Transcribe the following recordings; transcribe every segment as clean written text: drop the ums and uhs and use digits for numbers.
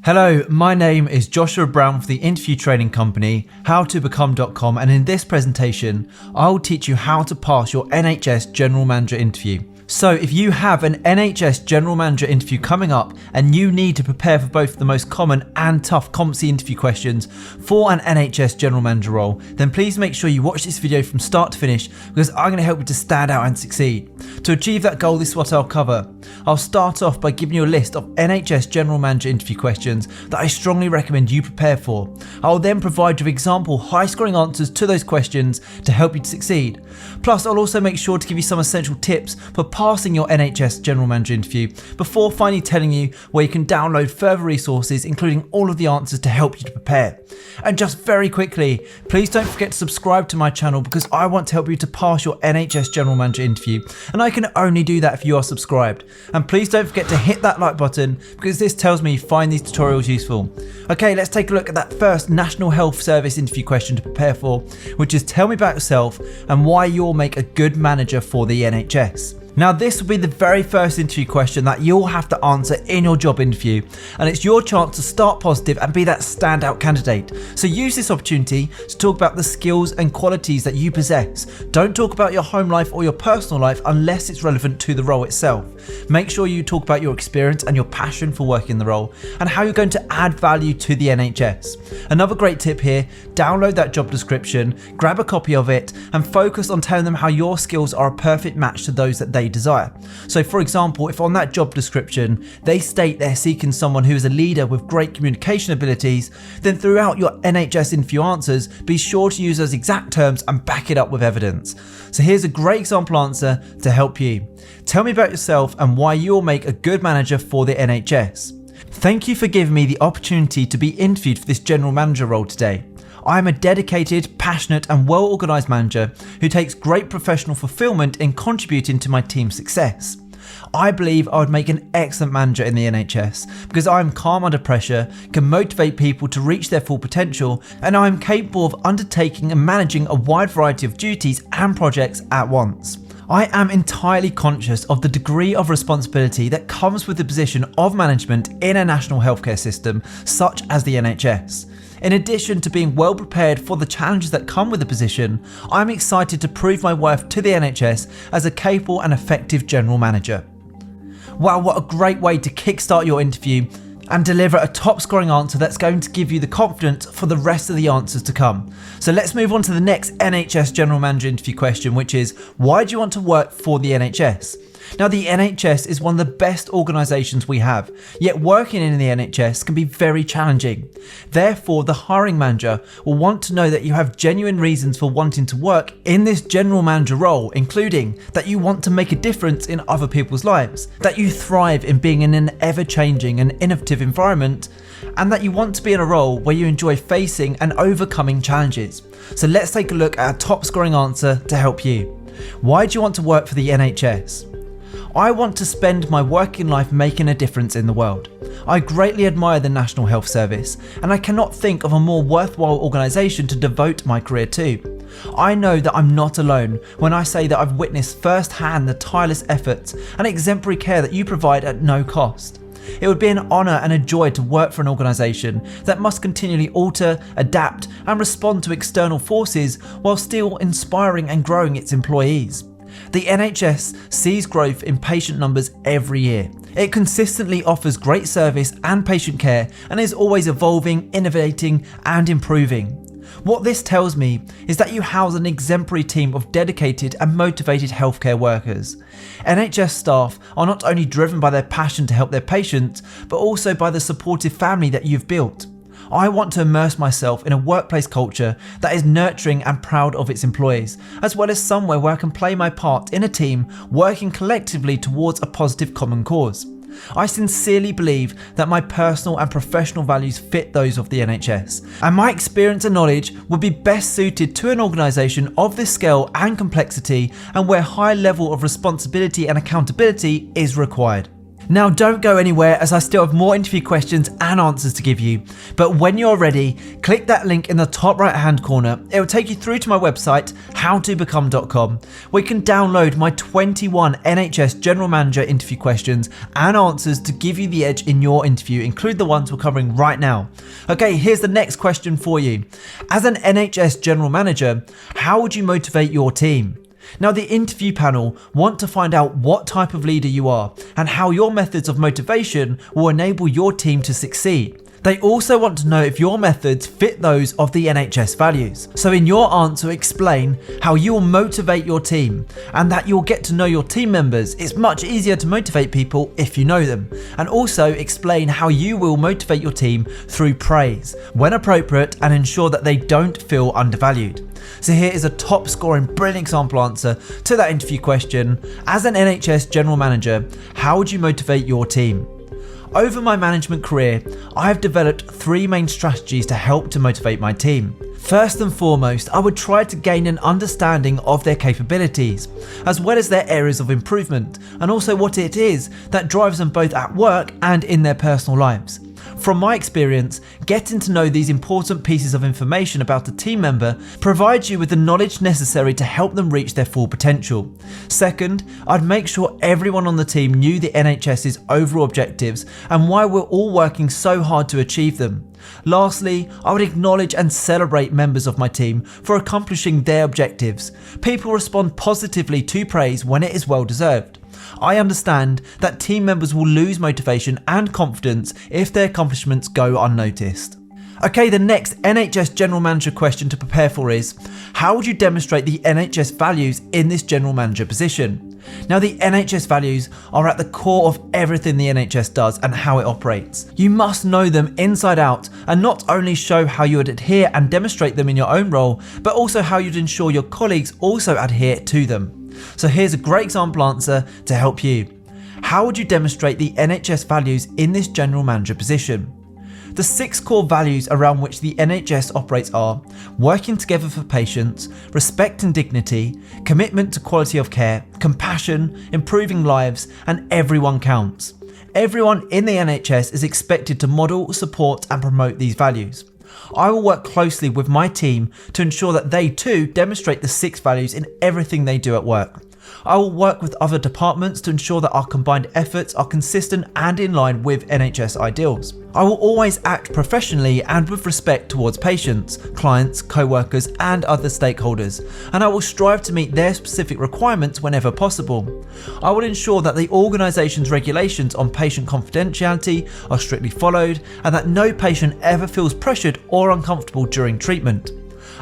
Hello, my name is Joshua Brown for the interview training company, howtobecome.com, and in this presentation, I'll teach you how to pass your NHS General Manager interview. So if you have an NHS General Manager interview coming up and you need to prepare for both the most common and tough competency interview questions for an NHS General Manager role, then please make sure you watch this video from start to finish because I'm going to help you to stand out and succeed. To achieve that goal, this is what I'll cover. I'll start off by giving you a list of NHS General Manager interview questions that I strongly recommend you prepare for. I'll then provide you with example high-scoring answers to those questions to help you to succeed. Plus, I'll also make sure to give you some essential tips for passing your NHS General Manager interview before finally telling you where you can download further resources including all of the answers to help you to prepare. And just very quickly, please don't forget to subscribe to my channel because I want to help you to pass your NHS General Manager interview, and I can only do that if you are subscribed. And please don't forget to hit that like button because this tells me you find these tutorials useful. Okay, let's take a look at that first National Health Service interview question to prepare for, which is tell me about yourself and why you'll make a good manager for the NHS. Now this will be the very first interview question that you'll have to answer in your job interview, and it's your chance to start positive and be that standout candidate. So use this opportunity to talk about the skills and qualities that you possess. Don't talk about your home life or your personal life unless it's relevant to the role itself. Make sure you talk about your experience and your passion for working in the role and how you're going to add value to the NHS. Another great tip here, download that job description, grab a copy of it and focus on telling them how your skills are a perfect match to those that they desire. So for example, if on that job description they state they're seeking someone who is a leader with great communication abilities, then throughout your NHS interview answers, be sure to use those exact terms and back it up with evidence. So here's a great example answer to help you. Tell me about yourself and why you'll make a good manager for the NHS. Thank you for giving me the opportunity to be interviewed for this General Manager role today. I am a dedicated, passionate and well-organised manager who takes great professional fulfilment in contributing to my team's success. I believe I would make an excellent manager in the NHS because I am calm under pressure, can motivate people to reach their full potential, and I am capable of undertaking and managing a wide variety of duties and projects at once. I am entirely conscious of the degree of responsibility that comes with the position of management in a national healthcare system such as the NHS. In addition to being well prepared for the challenges that come with the position, I'm excited to prove my worth to the NHS as a capable and effective General Manager. Wow, what a great way to kickstart your interview and deliver a top scoring answer that's going to give you the confidence for the rest of the answers to come. So let's move on to the next NHS General Manager interview question, which is, why do you want to work for the NHS? Now the NHS is one of the best organisations we have, yet working in the NHS can be very challenging. Therefore, the hiring manager will want to know that you have genuine reasons for wanting to work in this General Manager role, including that you want to make a difference in other people's lives, that you thrive in being in an ever-changing and innovative environment, and that you want to be in a role where you enjoy facing and overcoming challenges. So let's take a look at a top scoring answer to help you. Why do you want to work for the NHS? I want to spend my working life making a difference in the world. I greatly admire the National Health Service, and I cannot think of a more worthwhile organisation to devote my career to. I know that I'm not alone when I say that I've witnessed firsthand the tireless efforts and exemplary care that you provide at no cost. It would be an honour and a joy to work for an organisation that must continually alter, adapt and respond to external forces while still inspiring and growing its employees. The NHS sees growth in patient numbers every year. It consistently offers great service and patient care and is always evolving, innovating and improving. What this tells me is that you house an exemplary team of dedicated and motivated healthcare workers. NHS staff are not only driven by their passion to help their patients, but also by the supportive family that you've built. I want to immerse myself in a workplace culture that is nurturing and proud of its employees, as well as somewhere where I can play my part in a team working collectively towards a positive common cause. I sincerely believe that my personal and professional values fit those of the NHS, and my experience and knowledge would be best suited to an organisation of this scale and complexity and where high level of responsibility and accountability is required. Now don't go anywhere, as I still have more interview questions and answers to give you. But when you're ready, click that link in the top right hand corner. It will take you through to my website, howtobecome.com, where you can download my 21 NHS General Manager interview questions and answers to give you the edge in your interview, include the ones we're covering right now. Okay, here's the next question for you. As an NHS General Manager, how would you motivate your team? Now, the interview panel want to find out what type of leader you are and how your methods of motivation will enable your team to succeed. They also want to know if your methods fit those of the NHS values. So in your answer, explain how you will motivate your team and that you'll get to know your team members. It's much easier to motivate people if you know them. And also explain how you will motivate your team through praise when appropriate and ensure that they don't feel undervalued. So here is a top scoring brilliant example answer to that interview question. As an NHS General Manager, how would you motivate your team? Over my management career, I have developed 3 main strategies to help to motivate my team. First and foremost, I would try to gain an understanding of their capabilities, as well as their areas of improvement, and also what it is that drives them both at work and in their personal lives. From my experience, getting to know these important pieces of information about a team member provides you with the knowledge necessary to help them reach their full potential. Second, I'd make sure everyone on the team knew the NHS's overall objectives and why we're all working so hard to achieve them. Lastly, I would acknowledge and celebrate members of my team for accomplishing their objectives. People respond positively to praise when it is well deserved. I understand that team members will lose motivation and confidence if their accomplishments go unnoticed. Okay, the next NHS General Manager question to prepare for is, how would you demonstrate the NHS values in this General Manager position? Now, the NHS values are at the core of everything the NHS does and how it operates. You must know them inside out and not only show how you would adhere and demonstrate them in your own role, but also how you'd ensure your colleagues also adhere to them. So here's a great example answer to help you. How would you demonstrate the NHS values in this General Manager position? The 6 core values around which the NHS operates are working together for patients, respect and dignity, commitment to quality of care, compassion, improving lives, and everyone counts. Everyone in the NHS is expected to model, support, and promote these values. I will work closely with my team to ensure that they too demonstrate the 6 values in everything they do at work. I will work with other departments to ensure that our combined efforts are consistent and in line with NHS ideals. I will always act professionally and with respect towards patients, clients, co-workers and other stakeholders, and I will strive to meet their specific requirements whenever possible. I will ensure that the organisation's regulations on patient confidentiality are strictly followed and that no patient ever feels pressured or uncomfortable during treatment.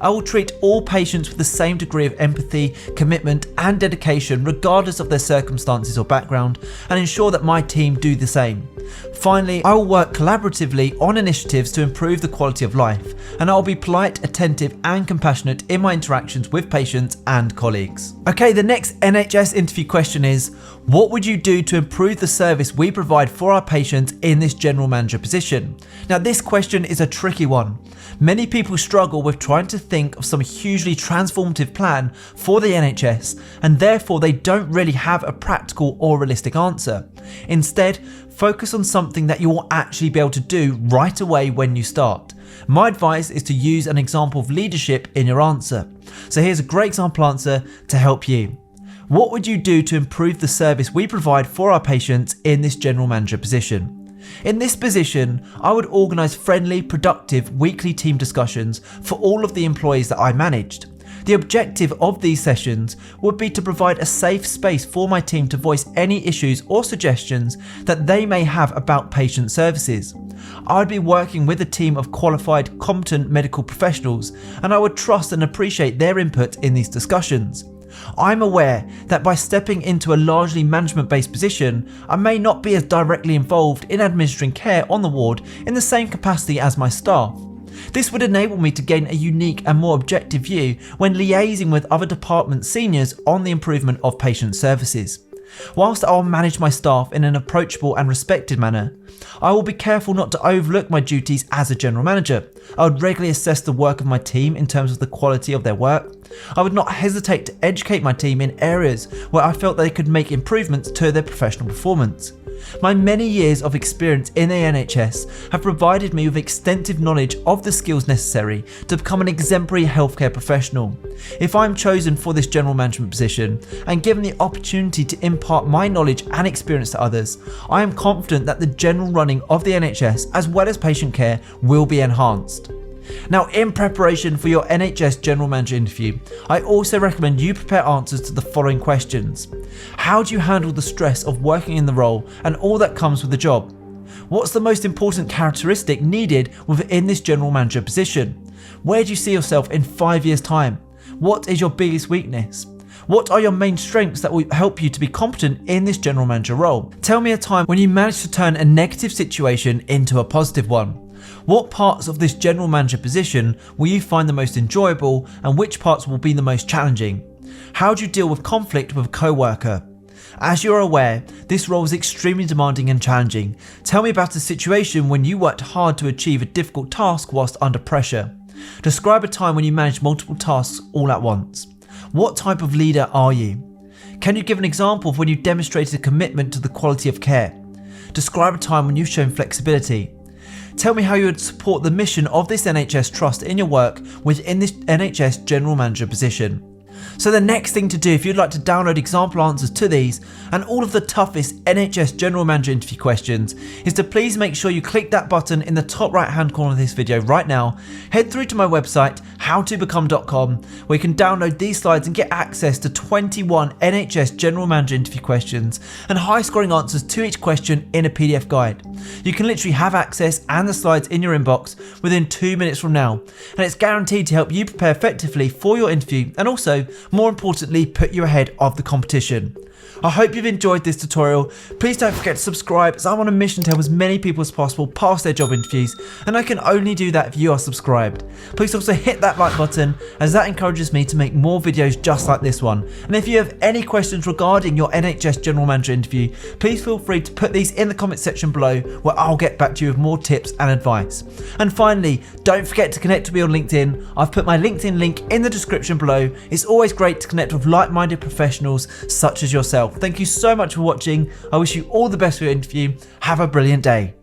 I will treat all patients with the same degree of empathy, commitment and dedication regardless of their circumstances or background, and ensure that my team do the same. Finally, I will work collaboratively on initiatives to improve the quality of life, and I will be polite, attentive and compassionate in my interactions with patients and colleagues. Okay, the next NHS interview question is, what would you do to improve the service we provide for our patients in this General Manager position? Now, this question is a tricky one. Many people struggle with trying to think of some hugely transformative plan for the NHS, and therefore they don't really have a practical or realistic answer. Instead, focus on something that you will actually be able to do right away when you start. My advice is to use an example of leadership in your answer. So here's a great example answer to help you. What would you do to improve the service we provide for our patients in this General Manager position? In this position, I would organise friendly, productive weekly team discussions for all of the employees that I managed. The objective of these sessions would be to provide a safe space for my team to voice any issues or suggestions that they may have about patient services. I would be working with a team of qualified, competent medical professionals, and I would trust and appreciate their input in these discussions. I'm aware that by stepping into a largely management-based position, I may not be as directly involved in administering care on the ward in the same capacity as my staff. This would enable me to gain a unique and more objective view when liaising with other department seniors on the improvement of patient services. Whilst I will manage my staff in an approachable and respected manner, I will be careful not to overlook my duties as a general manager. I would regularly assess the work of my team in terms of the quality of their work. I would not hesitate to educate my team in areas where I felt they could make improvements to their professional performance. My many years of experience in the NHS have provided me with extensive knowledge of the skills necessary to become an exemplary healthcare professional. If I'm chosen for this general management position and given the opportunity to impart my knowledge and experience to others, I am confident that the general running of the NHS as well as patient care will be enhanced. Now, in preparation for your NHS General Manager interview, I also recommend you prepare answers to the following questions. How do you handle the stress of working in the role and all that comes with the job? What's the most important characteristic needed within this General Manager position? Where do you see yourself in 5 years' time? What is your biggest weakness? What are your main strengths that will help you to be competent in this General Manager role? Tell me a time when you managed to turn a negative situation into a positive one. What parts of this General Manager position will you find the most enjoyable and which parts will be the most challenging? How do you deal with conflict with a co-worker? As you're aware, this role is extremely demanding and challenging. Tell me about a situation when you worked hard to achieve a difficult task whilst under pressure. Describe a time when you managed multiple tasks all at once. What type of leader are you? Can you give an example of when you demonstrated a commitment to the quality of care? Describe a time when you've shown flexibility. Tell me how you would support the mission of this NHS Trust in your work within this NHS General Manager position. So the next thing to do, if you'd like to download example answers to these and all of the toughest NHS General Manager interview questions, is to please make sure you click that button in the top right hand corner of this video right now. Head through to my website howtobecome.com, where you can download these slides and get access to 21 NHS General Manager interview questions and high scoring answers to each question in a PDF guide. You can literally have access and the slides in your inbox within 2 minutes from now, and it's guaranteed to help you prepare effectively for your interview and also, more importantly, put you ahead of the competition. I hope you've enjoyed this tutorial. Please don't forget to subscribe, as I'm on a mission to help as many people as possible pass their job interviews, and I can only do that if you are subscribed. Please also hit that like button, as that encourages me to make more videos just like this one. And if you have any questions regarding your NHS General Manager interview, please feel free to put these in the comment section below, where I'll get back to you with more tips and advice. And finally, don't forget to connect with me on LinkedIn. I've put my LinkedIn link in the description below. It's always great to connect with like-minded professionals such as yourself. Thank you so much for watching. I wish you all the best for your interview. Have a brilliant day.